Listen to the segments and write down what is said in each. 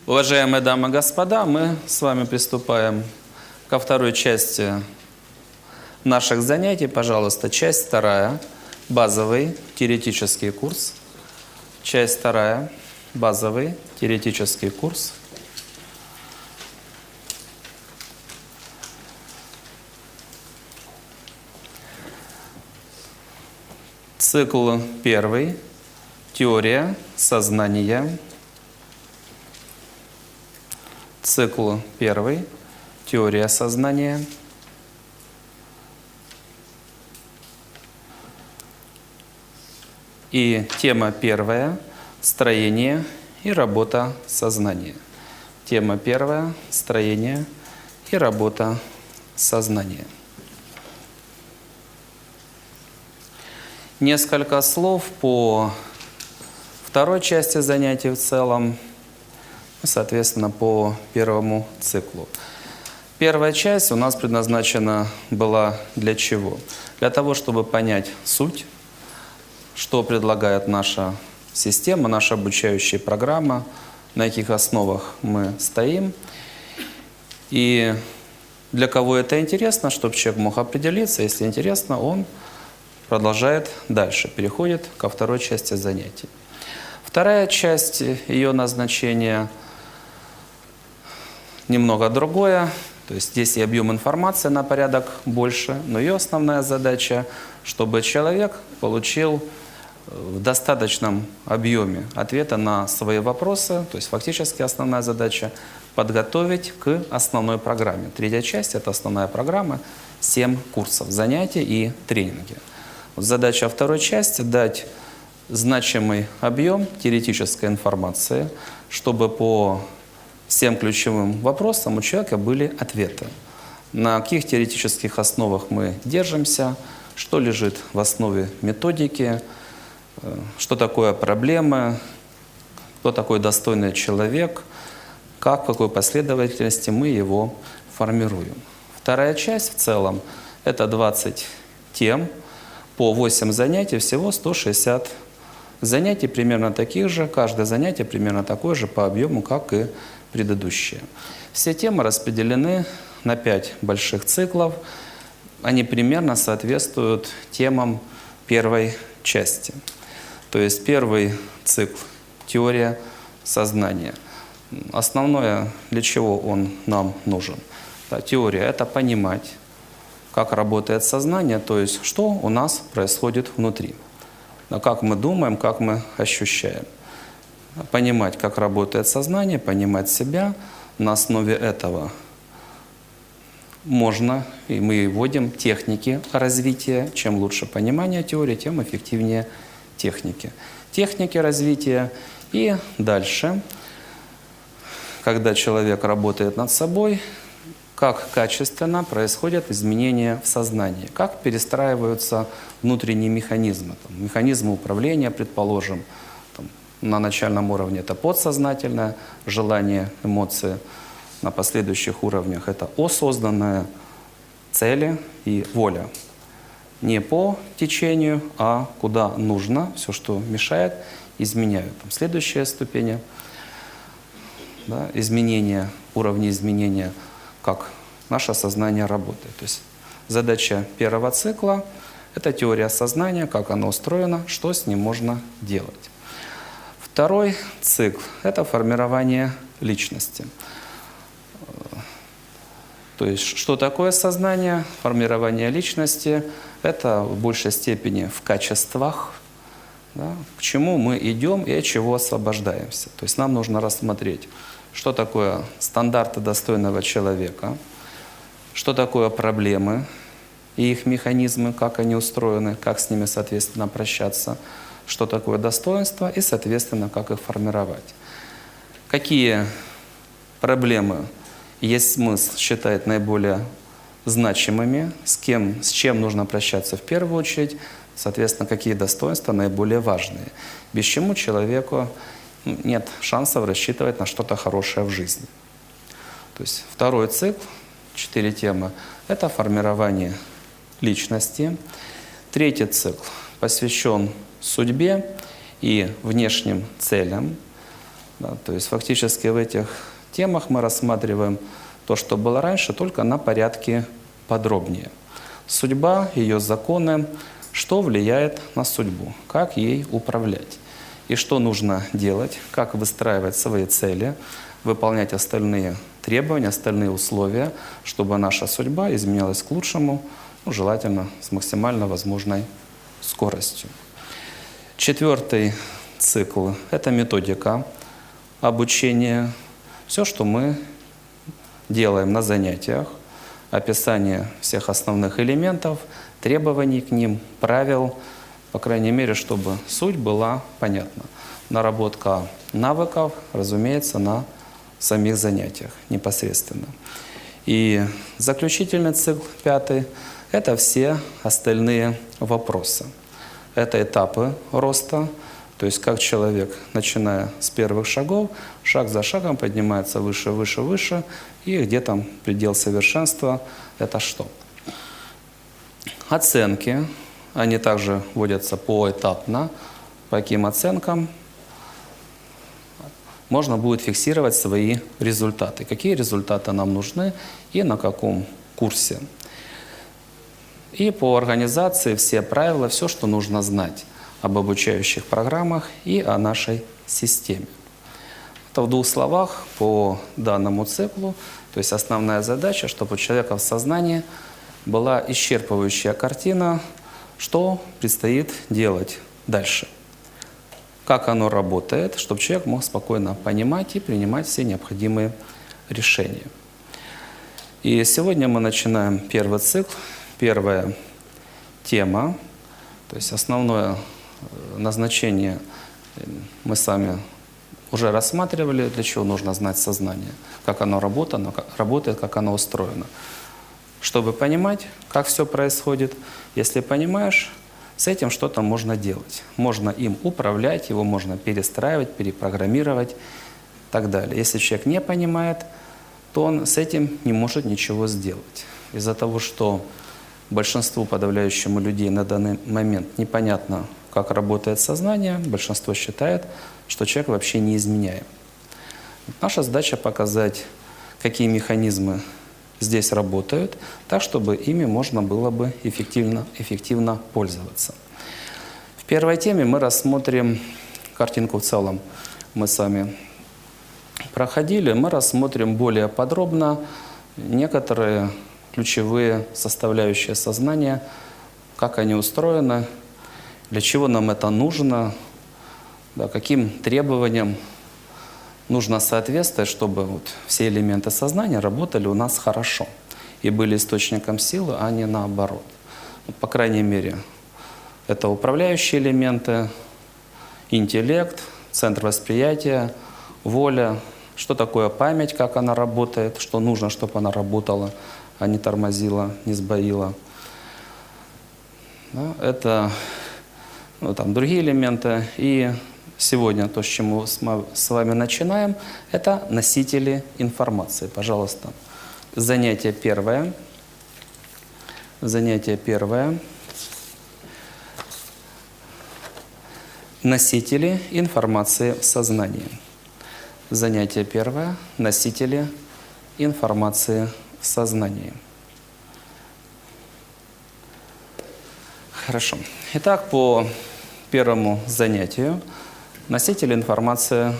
Уважаемые дамы и господа, мы с вами приступаем ко второй части наших занятий. Пожалуйста, часть вторая, базовый теоретический курс. Часть вторая, базовый теоретический курс. Цикл первый. Теория сознания. Цикл первый. Теория сознания. И тема первая. Строение и работа сознания. Тема первая. Строение и работа сознания. Несколько слов по второй части занятий в целом, соответственно, по первому циклу. Первая часть у нас предназначена была для чего? Для того, чтобы понять суть, что предлагает наша система, наша обучающая программа, на каких основах мы стоим. И для кого это интересно, чтобы человек мог определиться, если интересно, он продолжает дальше, переходит ко второй части занятий. Вторая часть, ее назначение немного другое. То есть здесь и объем информации на порядок больше, но ее основная задача, чтобы человек получил в достаточном объеме ответа на свои вопросы. То есть фактически основная задача подготовить к основной программе. Третья часть – это основная программа, 7 курсов, занятий и тренинги. Задача второй части – дать значимый объем теоретической информации, чтобы по всем ключевым вопросам у человека были ответы. На каких теоретических основах мы держимся, что лежит в основе методики, что такое проблемы, кто такой достойный человек, как, в какой последовательности мы его формируем. Вторая часть в целом – это 20 тем, по 8 занятий, всего 160 занятий примерно таких же, каждое занятие примерно такое же по объему, как и предыдущие. Все темы распределены на 5 больших циклов. Они примерно соответствуют темам первой части. То есть первый цикл – теория сознания. Основное, для чего он нам нужен? Да, теория – это понимать, как работает сознание, то есть что у нас происходит внутри. Как мы думаем, как мы ощущаем. Понимать, как работает сознание, понимать себя. На основе этого можно, и мы вводим техники развития. Чем лучше понимание теории, тем эффективнее техники. Техники развития. И дальше, когда человек работает над собой, как качественно происходят изменения в сознании, как перестраиваются внутренние механизмы. Механизмы управления, предположим, на начальном уровне это подсознательное желание, эмоции, на последующих уровнях это осознанное, цели и воля. Не по течению, а куда нужно, все, что мешает, изменяют. Следующая ступень, да, изменения, уровни изменения, как наше сознание работает. То есть задача первого цикла – это теория сознания, как оно устроено, что с ним можно делать. Второй цикл – это формирование личности. То есть что такое сознание? Формирование личности – это в большей степени в качествах, да, к чему мы идем и от чего освобождаемся. То есть нам нужно рассмотреть, что такое стандарты достойного человека, что такое проблемы и их механизмы, как они устроены, как с ними, соответственно, обращаться, что такое достоинство и, соответственно, как их формировать. Какие проблемы есть смысл считать наиболее значимыми, с чем нужно обращаться в первую очередь, соответственно, какие достоинства наиболее важные, без чему человеку нет шансов рассчитывать на что-то хорошее в жизни. То есть второй цикл, 4 темы, это формирование личности. Третий цикл посвящен судьбе и внешним целям. Да, то есть фактически в этих темах мы рассматриваем то, что было раньше, только на порядке подробнее. Судьба, ее законы, что влияет на судьбу, как ей управлять и что нужно делать, как выстраивать свои цели, выполнять остальные требования, остальные условия, чтобы наша судьба изменялась к лучшему, ну, желательно с максимально возможной скоростью. Четвертый цикл – это методика обучения. Все, что мы делаем на занятиях, описание всех основных элементов, требований к ним, правил, по крайней мере, чтобы суть была понятна. Наработка навыков, разумеется, на самих занятиях непосредственно. И заключительный цикл, пятый, это все остальные вопросы. Это этапы роста, то есть как человек, начиная с первых шагов, шаг за шагом поднимается выше, выше, выше, и где там предел совершенства, это что? Оценки, они также вводятся поэтапно, по каким оценкам можно будет фиксировать свои результаты, какие результаты нам нужны и на каком курсе. И по организации все правила, все, что нужно знать об обучающих программах и о нашей системе. Это в двух словах по данному циклу. То есть основная задача, чтобы у человека в сознании была исчерпывающая картина, что предстоит делать дальше, как оно работает, чтобы человек мог спокойно понимать и принимать все необходимые решения. И сегодня мы начинаем первый цикл, первая тема, то есть основное назначение мы сами уже рассматривали, для чего нужно знать сознание, как оно работает, как оно устроено. Чтобы понимать, как все происходит, если понимаешь, с этим что-то можно делать. Можно им управлять, его можно перестраивать, перепрограммировать и так далее. Если человек не понимает, то он с этим не может ничего сделать. Из-за того, что большинству подавляющему людей на данный момент непонятно, как работает сознание, большинство считает, что человек вообще не изменяем. Наша задача показать, какие механизмы здесь работают, так, чтобы ими можно было бы эффективно пользоваться. В первой теме мы рассмотрим картинку в целом. Мы сами проходили, мы рассмотрим более подробно некоторые ключевые составляющие сознания, как они устроены, для чего нам это нужно, да, каким требованиям нужно соответствовать, чтобы вот все элементы сознания работали у нас хорошо и были источником силы, а не наоборот. Вот, по крайней мере, это управляющие элементы, интеллект, центр восприятия, воля, что такое память, как она работает, что нужно, чтобы она работала, а не тормозила, не сбоила. Да, это там другие элементы. И сегодня то, с чего мы с вами начинаем, это носители информации. Пожалуйста, занятие первое. Занятие первое. Носители информации в сознании. Занятие первое. Носители информации в сознании. Хорошо. Итак, по первому занятию носители информации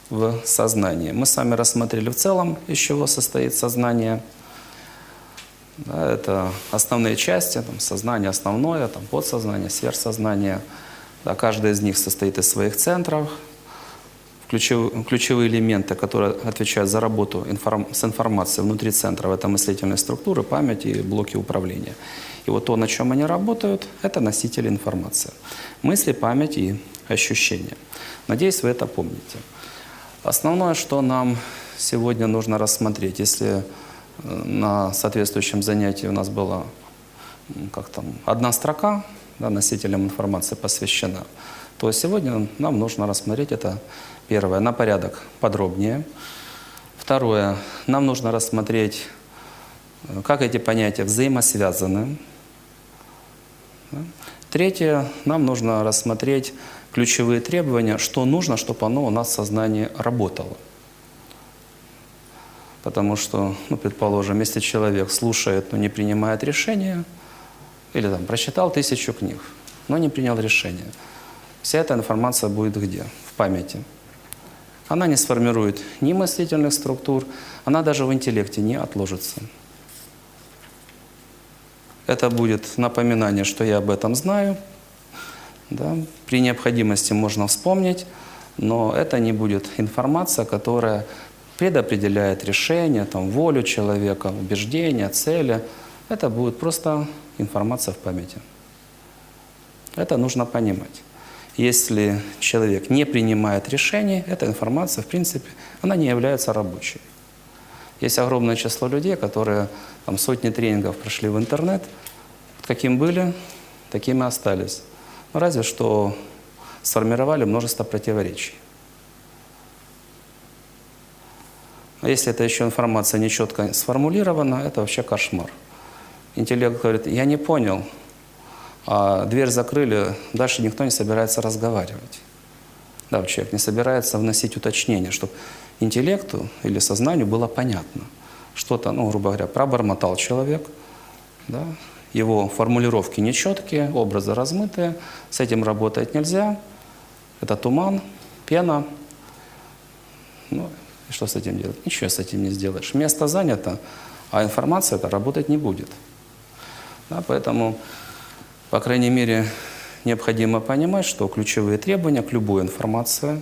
в сознании. Мы с вами рассмотрели в целом, из чего состоит сознание. Да, это основные части, там, сознание основное, там, подсознание, сверхсознание. Да, каждый из них состоит из своих центров. Ключевые элементы, которые отвечают за работу с информацией внутри центров, это мыслительные структуры, память и блоки управления. И вот то, на чем они работают, это носители информации. Мысли, память и ощущения. Надеюсь, вы это помните. Основное, что нам сегодня нужно рассмотреть, если на соответствующем занятии у нас была одна строка, да, носителям информации посвящена, то сегодня нам нужно рассмотреть это. Первое, на порядок подробнее. Второе, нам нужно рассмотреть, как эти понятия взаимосвязаны. Третье, нам нужно рассмотреть, ключевые требования, что нужно, чтобы оно у нас в сознании работало. Потому что, ну, предположим, если человек слушает, но не принимает решения, или там прочитал 1000 книг, но не принял решения, вся эта информация будет где? В памяти. Она не сформирует ни мыслительных структур, она даже в интеллекте не отложится. Это будет напоминание, что я об этом знаю. Да? При необходимости можно вспомнить, но это не будет информация, которая предопределяет решение, там, волю человека, убеждения, цели. Это будет просто информация в памяти. Это нужно понимать. Если человек не принимает решений, эта информация, в принципе, она не является рабочей. Есть огромное число людей, которые там, сотни тренингов прошли в интернет. Каким были, такими остались. Но разве что сформировали множество противоречий. А если эта еще информация не четко сформулирована, это вообще кошмар. Интеллект говорит, я не понял, а дверь закрыли, дальше никто не собирается разговаривать. Да, человек не собирается вносить уточнения, чтобы интеллекту или сознанию было понятно. Что-то, ну, грубо говоря, пробормотал человек, да, его формулировки нечеткие, образы размытые, с этим работать нельзя, это туман, пена. Ну, и что с этим делать? Ничего с этим не сделаешь. Место занято, а информация это работать не будет. Да, поэтому, по крайней мере, необходимо понимать, что ключевые требования к любой информации,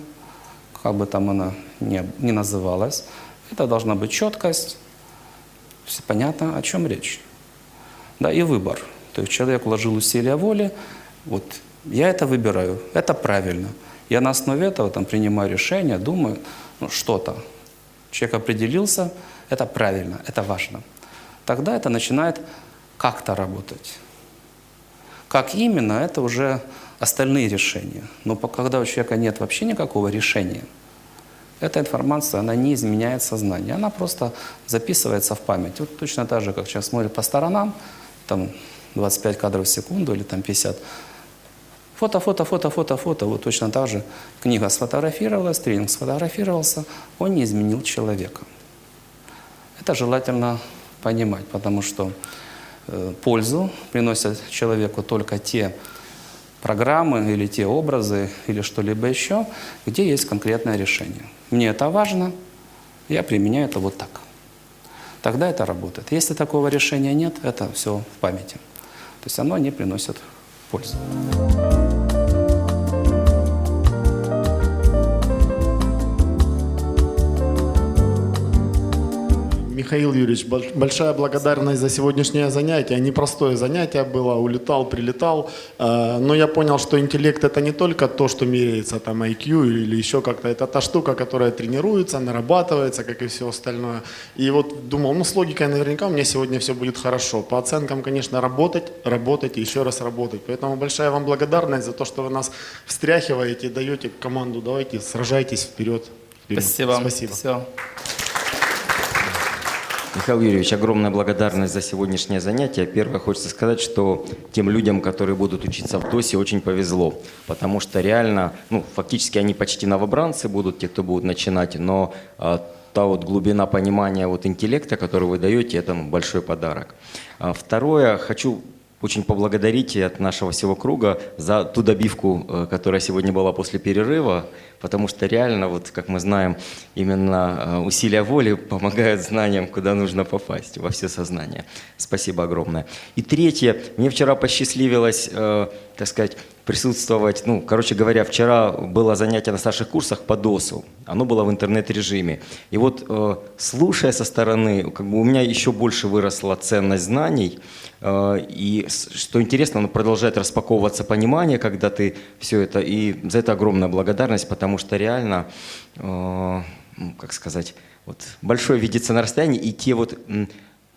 как бы там она ни называлась, это должна быть четкость, понятно, о чем речь. Да, и выбор. То есть человек вложил усилия воли, вот я это выбираю, это правильно. Я на основе этого там, принимаю решение, думаю, ну, что-то. Человек определился, это правильно, это важно. Тогда это начинает как-то работать. Как именно, это уже остальные решения. Но когда у человека нет вообще никакого решения, эта информация, она не изменяет сознание, она просто записывается в память. Вот точно так же, как человек смотрит по сторонам, там 25 кадров в секунду или там 50. Фото, фото, фото, фото, фото. Вот точно так же книга сфотографировалась, тренинг сфотографировался, он не изменил человека. Это желательно понимать, потому что пользу приносят человеку только те программы или те образы или что-либо еще, где есть конкретное решение. Мне это важно, я применяю это вот так. Тогда это работает. Если такого решения нет, это все в памяти. То есть оно не приносит пользу. Михаил Юрьевич, большая благодарность за сегодняшнее занятие. Непростое занятие было, улетал, прилетал. Но я понял, что интеллект это не только то, что меряется там IQ или еще как-то. Это та штука, которая тренируется, нарабатывается, как и все остальное. И вот думал, ну с логикой наверняка у меня сегодня все будет хорошо. По оценкам, конечно, работать и еще раз работать. Поэтому большая вам благодарность за то, что вы нас встряхиваете, даете команду. Давайте, сражайтесь вперед. Спасибо. Спасибо. Все. Михаил Юрьевич, огромная благодарность за сегодняшнее занятие. Первое, хочется сказать, что тем людям, которые будут учиться в ДОСе, очень повезло, потому что реально, ну, фактически они почти новобранцы будут, те, кто будут начинать, но та вот глубина понимания вот интеллекта, который вы даете, это большой подарок. Второе, хочу очень поблагодарить от нашего всего круга за ту добивку, которая сегодня была после перерыва, потому что реально, вот как мы знаем, именно усилия воли помогают знаниям, куда нужно попасть, во все сознание. Спасибо огромное. И третье, мне вчера посчастливилось, так сказать, присутствовать, ну, короче говоря, вчера было занятие на старших курсах по ДОСу, оно было в интернет-режиме. И вот, слушая со стороны, как бы у меня еще больше выросла ценность знаний, и, что интересно, оно продолжает распаковываться понимание, когда ты все это, и за это огромная благодарность, потому что реально, как сказать, вот, большое видится на расстоянии, и те вот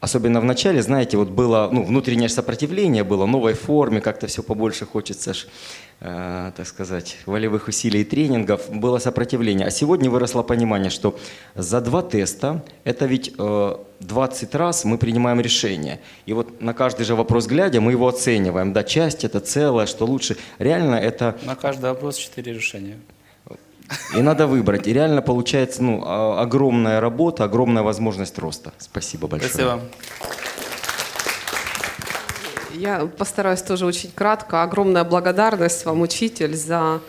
особенно в начале, знаете, вот было, ну, внутреннее сопротивление было, новой форме, как-то все побольше хочется, так сказать, волевых усилий и тренингов, было сопротивление. А сегодня выросло понимание, что за 2 теста, это ведь 20 раз мы принимаем решение. И вот на каждый же вопрос глядя, мы его оцениваем, да, часть это целое, что лучше. Реально это... На каждый вопрос 4 решения. И надо выбрать. И реально получается, ну, огромная работа, огромная возможность роста. Спасибо большое. Спасибо. Я постараюсь тоже очень кратко. Огромная благодарность вам, учитель, за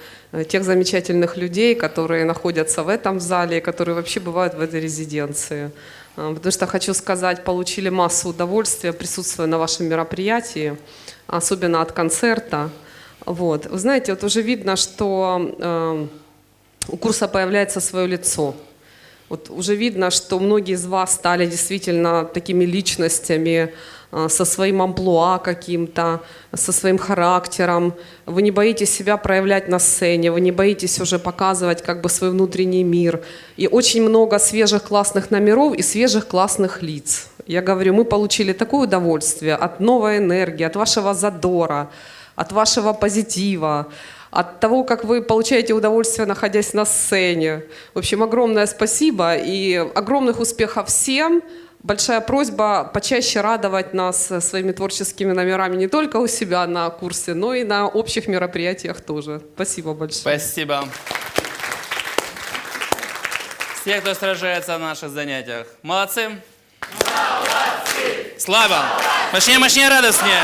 тех замечательных людей, которые находятся в этом зале, которые вообще бывают в этой резиденции. Потому что, хочу сказать, получили массу удовольствия, присутствуя на вашем мероприятии, особенно от концерта. Вот. Вы знаете, вот уже видно, что у курса появляется свое лицо. Вот уже видно, что многие из вас стали действительно такими личностями, со своим амплуа каким-то, со своим характером. Вы не боитесь себя проявлять на сцене, вы не боитесь уже показывать как бы свой внутренний мир. И очень много свежих классных номеров и свежих классных лиц. Я говорю, мы получили такое удовольствие от новой энергии, от вашего задора, от вашего позитива, от того, как вы получаете удовольствие, находясь на сцене. В общем, огромное спасибо и огромных успехов всем. Большая просьба почаще радовать нас своими творческими номерами не только у себя на курсе, но и на общих мероприятиях тоже. Спасибо большое. Спасибо. Все, кто сражается на наших занятиях. Молодцы? Молодцы! Слава! Мощнее, мощнее, радостнее!